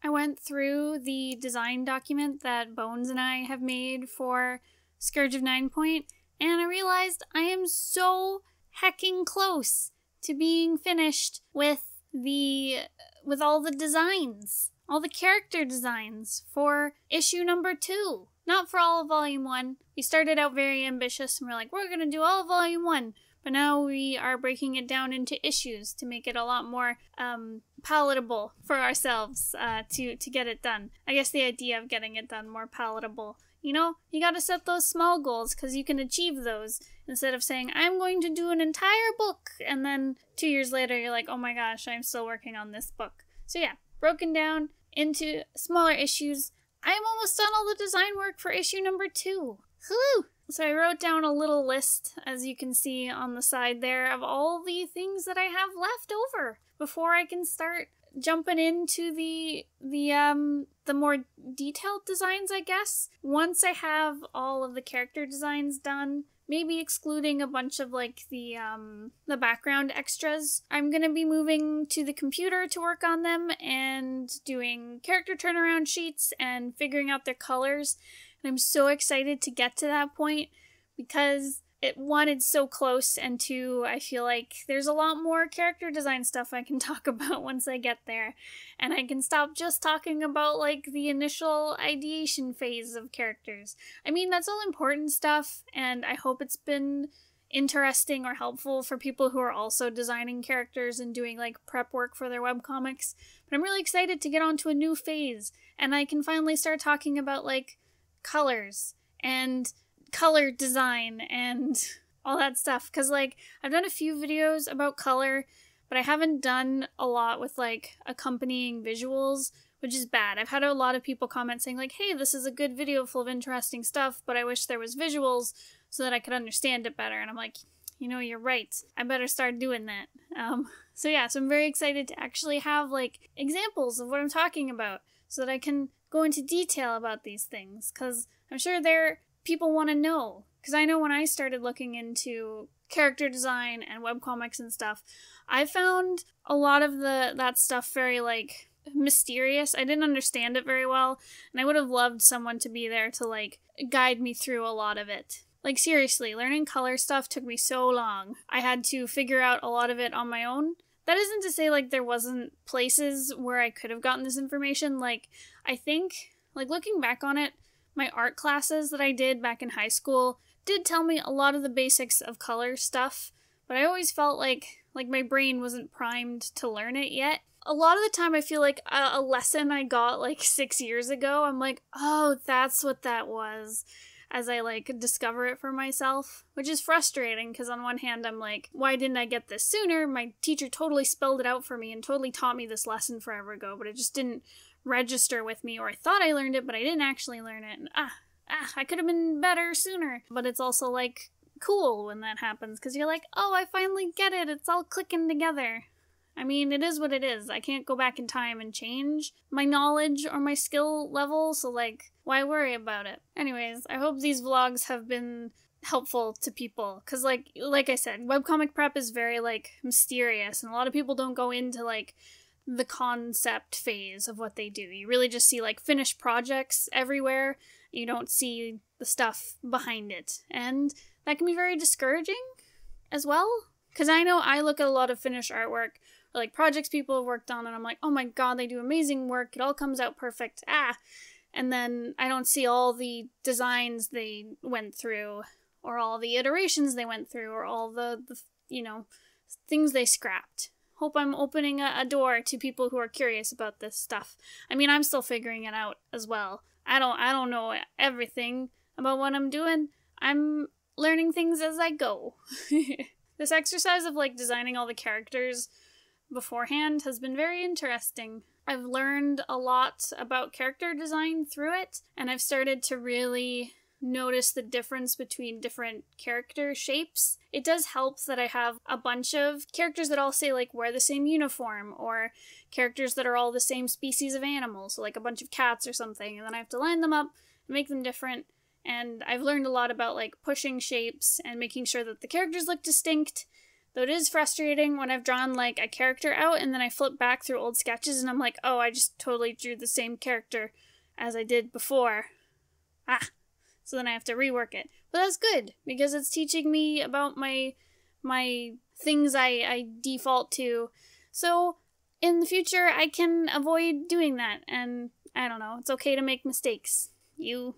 I went through the design document that Bones and I have made for Scourge of Ninepoint, and I realized I am so hecking close to being finished with all the designs. All the character designs for issue number 2. Not for all of volume 1. We started out very ambitious and we're like, we're gonna do all of volume 1. But now we are breaking it down into issues to make it a lot more palatable for ourselves to get it done. I guess the idea of getting it done more palatable. You know, you gotta set those small goals because you can achieve those instead of saying, I'm going to do an entire book. And then 2 years later, you're like, oh my gosh, I'm still working on this book. So yeah, broken down into smaller issues. I'm almost done all the design work for issue number 2. Woo! So I wrote down a little list, as you can see on the side there, of all the things that I have left over before I can start jumping into the more detailed designs, I guess. Once I have all of the character designs done, maybe excluding a bunch of like the background extras, I'm gonna be moving to the computer to work on them and doing character turnaround sheets and figuring out their colors. And I'm so excited to get to that point because it's so close, and 2, I feel like there's a lot more character design stuff I can talk about once I get there. And I can stop just talking about like the initial ideation phase of characters. I mean, that's all important stuff, and I hope it's been interesting or helpful for people who are also designing characters and doing like prep work for their webcomics. But I'm really excited to get onto a new phase, and I can finally start talking about like colors and color design and all that stuff, because like I've done a few videos about color, but I haven't done a lot with like accompanying visuals, which is bad. I've had a lot of people comment saying like, hey, this is a good video full of interesting stuff, but I wish there was visuals so that I could understand it better. And I'm like, you know, you're right, I better start doing that. So I'm very excited to actually have like examples of what I'm talking about so that I can go into detail about these things, because I'm sure people want to know, because I know when I started looking into character design and webcomics and stuff, I found a lot of that stuff very like mysterious. I didn't understand it very well, and I would have loved someone to be there to like guide me through a lot of it. Like seriously, learning color stuff took me so long. I had to figure out a lot of it on my own. That isn't to say like there wasn't places where I could have gotten this information. Like I think, like looking back on it, my art classes that I did back in high school did tell me a lot of the basics of color stuff, but I always felt like my brain wasn't primed to learn it yet. A lot of the time I feel like a lesson I got like 6 years ago, I'm like, oh, that's what that was, as I like discover it for myself, which is frustrating because on one hand I'm like, why didn't I get this sooner? My teacher totally spelled it out for me and totally taught me this lesson forever ago, but it just didn't register with me, or I thought I learned it, but I didn't actually learn it, and I could have been better sooner. But it's also like cool when that happens, because you're like, oh, I finally get it, it's all clicking together. I mean, it is what it is. I can't go back in time and change my knowledge or my skill level, so like, why worry about it? Anyways, I hope these vlogs have been helpful to people, because like I said, webcomic prep is very like mysterious, and a lot of people don't go into like the concept phase of what they do. You really just see like finished projects everywhere. You don't see the stuff behind it, and that can be very discouraging as well, because I know I look at a lot of finished artwork or like projects people have worked on, and I'm like, oh my god, they do amazing work, it all comes out perfect, and then I don't see all the designs they went through, or all the iterations they went through, or all the you know, things they scrapped. Hope I'm opening a door to people who are curious about this stuff. I mean, I'm still figuring it out as well. I don't know everything about what I'm doing. I'm learning things as I go. This exercise of like designing all the characters beforehand has been very interesting. I've learned a lot about character design through it, and I've started to really notice the difference between different character shapes. It does help that I have a bunch of characters that all say like wear the same uniform, or characters that are all the same species of animals, so like a bunch of cats or something, and then I have to line them up and make them different. And I've learned a lot about like pushing shapes and making sure that the characters look distinct, Though it is frustrating when I've drawn like a character out and then I flip back through old sketches and I'm like, oh, I just totally drew the same character as I did before. So then I have to rework it. But that's good, because it's teaching me about my things I default to. So in the future, I can avoid doing that. And I don't know, it's okay to make mistakes. And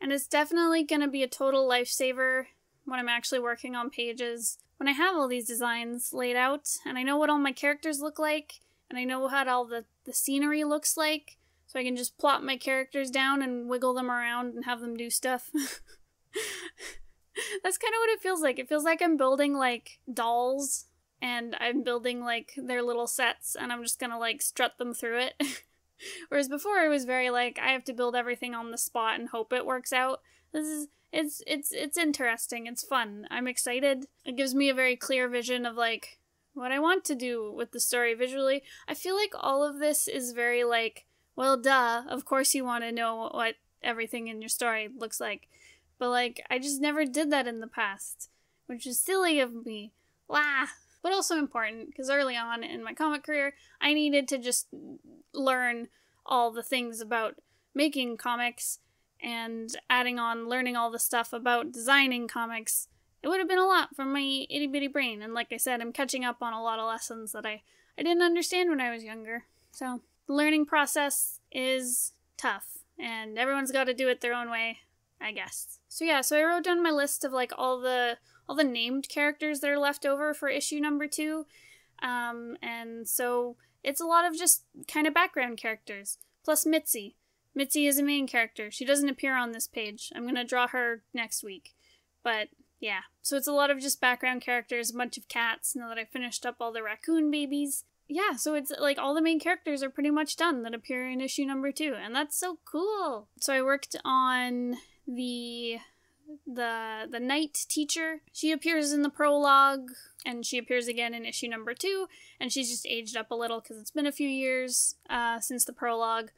it's definitely going to be a total lifesaver when I'm actually working on pages. When I have all these designs laid out, and I know what all my characters look like, and I know what all the scenery looks like, so I can just plop my characters down and wiggle them around and have them do stuff. That's kind of what it feels like. It feels like I'm building, like, dolls, and I'm building, like, their little sets, and I'm just gonna, like, strut them through it. Whereas before it was very, like, I have to build everything on the spot and hope it works out. It's interesting. It's fun. I'm excited. It gives me a very clear vision of, like, what I want to do with the story visually. I feel like all of this is very, like, well, duh, of course you want to know what everything in your story looks like. But, like, I just never did that in the past, which is silly of me. Wah! But also important, because early on in my comic career, I needed to just learn all the things about making comics, and adding on learning all the stuff about designing comics. It would have been a lot for my itty-bitty brain, and like I said, I'm catching up on a lot of lessons that I didn't understand when I was younger. So, the learning process is tough, and everyone's got to do it their own way, I guess. So yeah, so I wrote down my list of like all the named characters that are left over for issue number 2, and so it's a lot of just kind of background characters, plus Mitzi. Mitzi is a main character. She doesn't appear on this page. I'm gonna draw her next week, but yeah. So it's a lot of just background characters, a bunch of cats, now that I finished up all the raccoon babies. Yeah, so it's like all the main characters are pretty much done that appear in issue number 2, and that's so cool. So I worked on the night teacher. She appears in the prologue, and she appears again in issue number 2, and she's just aged up a little because it's been a few years since the prologue.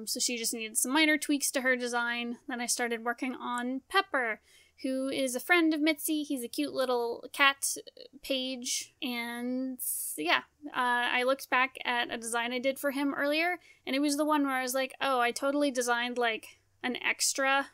So she just needed some minor tweaks to her design. Then I started working on Pepper, who is a friend of Mitzi. He's a cute little cat page, and yeah, I looked back at a design I did for him earlier, and it was the one where I was like, oh, I totally designed like an extra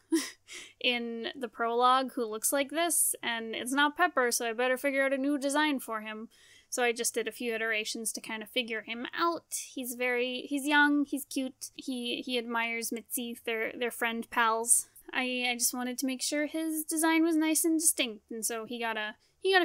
in the prologue who looks like this, and it's not Pepper, so I better figure out a new design for him. So I just did a few iterations to kind of figure him out. He's young, he's cute, he admires Mitzi, they're friend pals. I just wanted to make sure his design was nice and distinct, and so he got a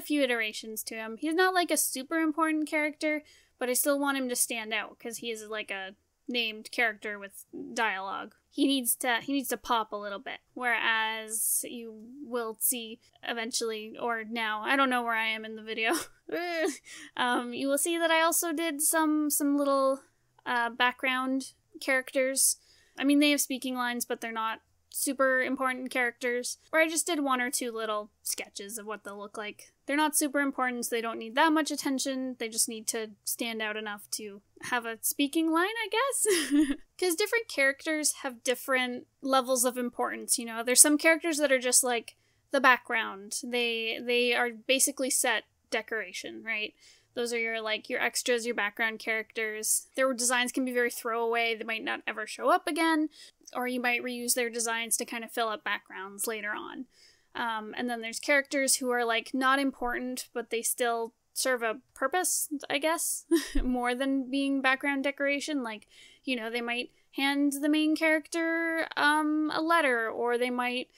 few iterations to him. He's not like a super important character, but I still want him to stand out because he is like a named character with dialogue. He needs to pop a little bit, whereas you will see eventually, or now, I don't know where I am in the video. You will see that I also did some little background characters. I mean, they have speaking lines, but they're not super important characters, or I just did 1 or 2 little sketches of what they'll look like. They're not super important, so they don't need that much attention. They just need to stand out enough to have a speaking line, I guess. Because different characters have different levels of importance, you know? There's some characters that are just like the background. They are basically set decoration, right? Those are your extras, your background characters. Their designs can be very throwaway. They might not ever show up again, or you might reuse their designs to kind of fill up backgrounds later on. And then there's characters who are like not important, but they still serve a purpose, I guess, more than being background decoration. Like, you know, they might hand the main character a letter, or they might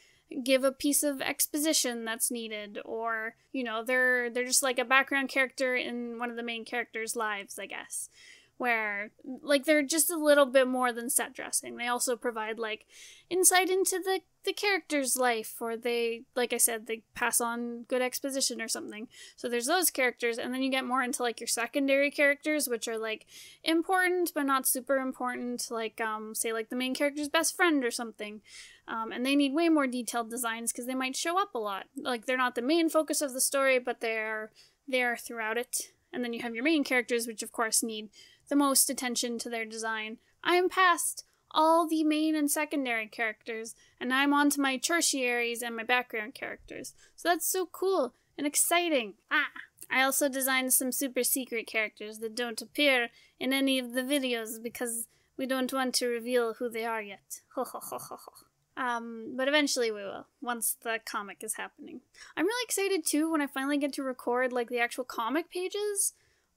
give a piece of exposition that's needed, or, you know, they're just like a background character in one of the main characters' lives, I guess, where, like, they're just a little bit more than set dressing. They also provide, like, insight into the character's life, or they, like I said, they pass on good exposition or something. So there's those characters, and then you get more into, like, your secondary characters, which are, like, important, but not super important, like, say, like, the main character's best friend or something. And they need way more detailed designs, because they might show up a lot. Like, they're not the main focus of the story, but they're there throughout it. And then you have your main characters, which, of course, need the most attention to their design. I am past all the main and secondary characters, and I'm on to my tertiaries and my background characters. So that's so cool, and exciting. I also designed some super secret characters that don't appear in any of the videos because we don't want to reveal who they are yet. But eventually we will, once the comic is happening. I'm really excited too when I finally get to record like the actual comic pages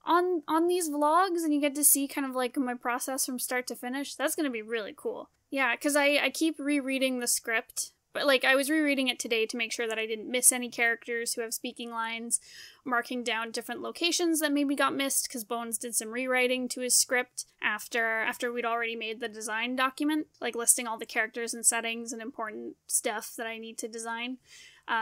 on these vlogs, and you get to see kind of like my process from start to finish. That's gonna be really cool. Yeah, because I keep rereading the script, but like I was rereading it today to make sure that I didn't miss any characters who have speaking lines, marking down different locations that maybe got missed because Bones did some rewriting to his script after we'd already made the design document, like listing all the characters and settings and important stuff that I need to design.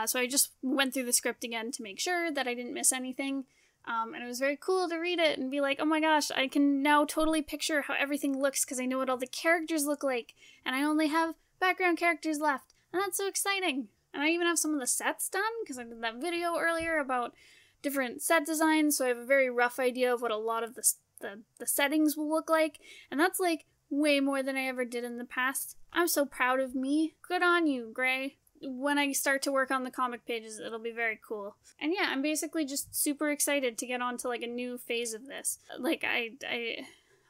So I just went through the script again to make sure that I didn't miss anything. And it was very cool to read it and be like, oh my gosh, I can now totally picture how everything looks because I know what all the characters look like, and I only have background characters left, and that's so exciting. And I even have some of the sets done because I did that video earlier about different set designs, so I have a very rough idea of what a lot of the settings will look like, and that's like way more than I ever did in the past. I'm so proud of me. Good on you, Gray. When I start to work on the comic pages, it'll be very cool. And yeah, I'm basically just super excited to get on to like a new phase of this. Like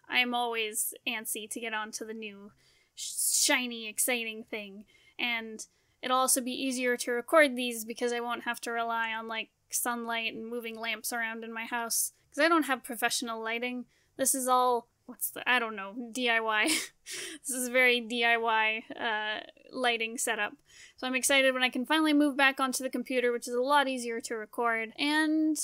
I'm always antsy to get on to the new shiny, exciting thing. And it'll also be easier to record these because I won't have to rely on like sunlight and moving lamps around in my house. Because I don't have professional lighting. This is all, I don't know, DIY. This is very DIY lighting setup. So I'm excited when I can finally move back onto the computer, which is a lot easier to record. And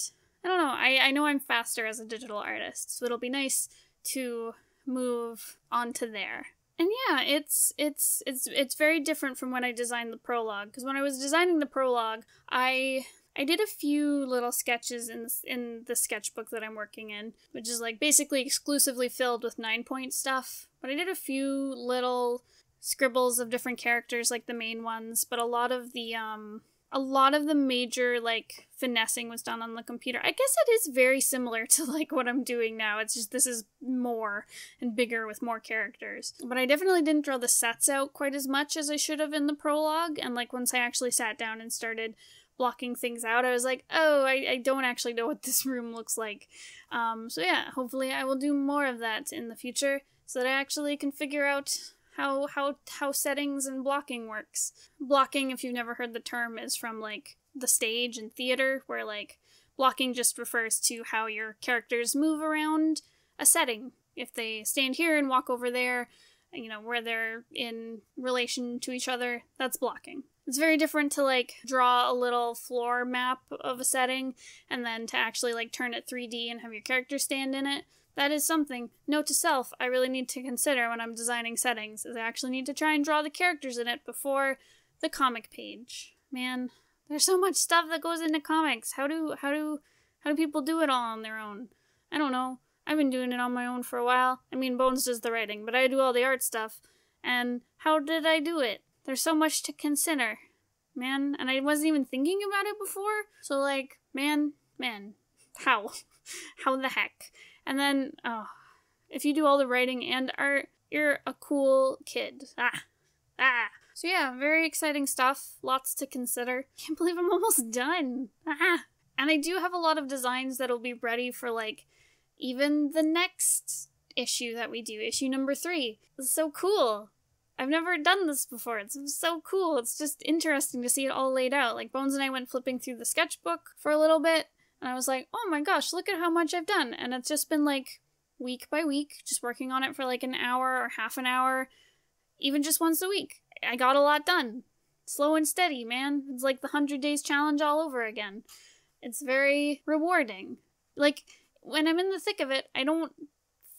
I don't know, I know I'm faster as a digital artist, so it'll be nice to move onto there. And yeah, it's very different from when I designed the prologue, because when I was designing the prologue, I did a few little sketches in the sketchbook that I'm working in, which is like basically exclusively filled with 9-point stuff. But I did a few little scribbles of different characters, like the main ones, but a lot of the major like finessing was done on the computer. I guess it is very similar to like what I'm doing now. It's just this is more and bigger with more characters. But I definitely didn't draw the sets out quite as much as I should have in the prologue, and like once I actually sat down and started blocking things out, I was like, oh, I don't actually know what this room looks like. So yeah, hopefully I will do more of that in the future so that I actually can figure out how settings and blocking works. Blocking, if you've never heard the term, is from like the stage and theater, where like blocking just refers to how your characters move around a setting. If they stand here and walk over there, you know, where they're in relation to each other, that's blocking. It's very different to like draw a little floor map of a setting and then to actually like turn it 3D and have your character stand in it. That is something, note to self, I really need to consider when I'm designing settings, is I actually need to try and draw the characters in it before the comic page. Man, there's so much stuff that goes into comics. How do people do it all on their own? I don't know. I've been doing it on my own for a while. I mean, Bones does the writing, but I do all the art stuff. And how did I do it? There's so much to consider, man. And I wasn't even thinking about it before. So like, man, how? How the heck? And then, if you do all the writing and art, you're a cool kid. So yeah, very exciting stuff. Lots to consider. Can't believe I'm almost done. And I do have a lot of designs that'll be ready for like, even the next issue that we do, issue number 3. It's so cool. I've never done this before. It's so cool. It's just interesting to see it all laid out. Like, Bones and I went flipping through the sketchbook for a little bit, and I was like, oh my gosh, look at how much I've done. And it's just been like week by week, just working on it for like an hour or half an hour, even just once a week. I got a lot done. Slow and steady, man. It's like the 100 Days Challenge all over again. It's very rewarding. Like, when I'm in the thick of it, I don't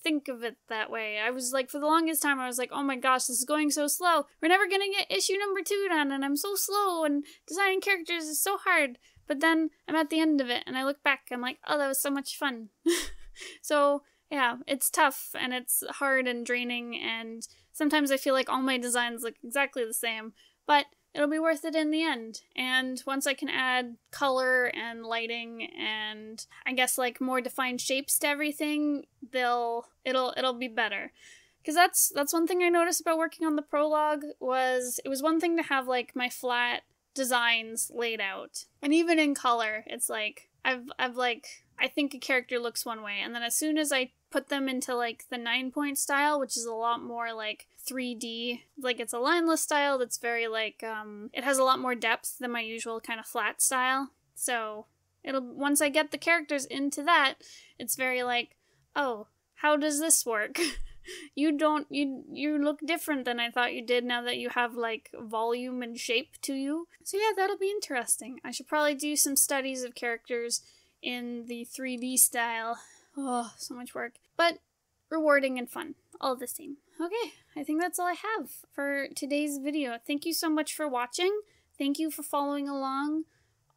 think of it that way. I was like, for the longest time, I was like, oh my gosh, this is going so slow. We're never gonna get issue number 2 done, and I'm so slow, and designing characters is so hard. But then I'm at the end of it, and I look back, I'm like, oh, that was so much fun. So, yeah, it's tough, and it's hard and draining, and sometimes I feel like all my designs look exactly the same, but it'll be worth it in the end. And once I can add color and lighting and I guess like more defined shapes to everything, it'll be better. Because that's one thing I noticed about working on the prologue was it was one thing to have like my flat designs laid out. And even in color, it's like, I think a character looks one way, and then as soon as I put them into like the 9-point style, which is a lot more like 3D, like it's a lineless style that's very like, it has a lot more depth than my usual kind of flat style. So once I get the characters into that, it's very like, oh, how does this work? You look different than I thought you did now that you have like volume and shape to you. So yeah, that'll be interesting. I should probably do some studies of characters in the 3D style. Oh, so much work. But rewarding and fun, all the same. Okay, I think that's all I have for today's video. Thank you so much for watching. Thank you for following along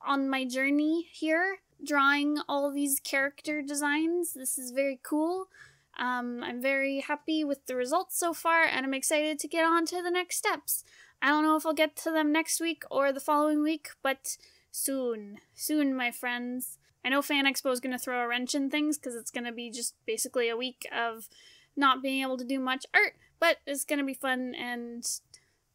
on my journey here, drawing all these character designs. This is very cool. I'm very happy with the results so far, and I'm excited to get on to the next steps. I don't know if I'll get to them next week or the following week, but soon, my friends. I know Fan Expo is going to throw a wrench in things because it's going to be just basically a week of not being able to do much art, but it's going to be fun and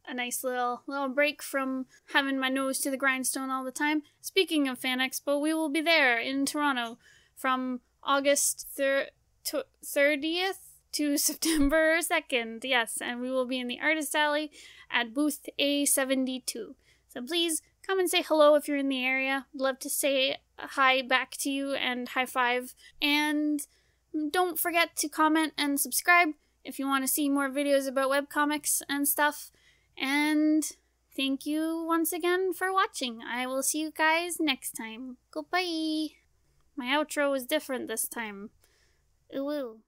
a nice little break from having my nose to the grindstone all the time. Speaking of Fan Expo, we will be there in Toronto from August 30th to September 2nd, yes, and we will be in the Artist Alley at booth A72. So please come and say hello if you're in the area. I'd love to say hi back to you and high five. And don't forget to comment and subscribe if you want to see more videos about webcomics and stuff. And thank you once again for watching. I will see you guys next time. Goodbye. My outro was different this time. Ooh.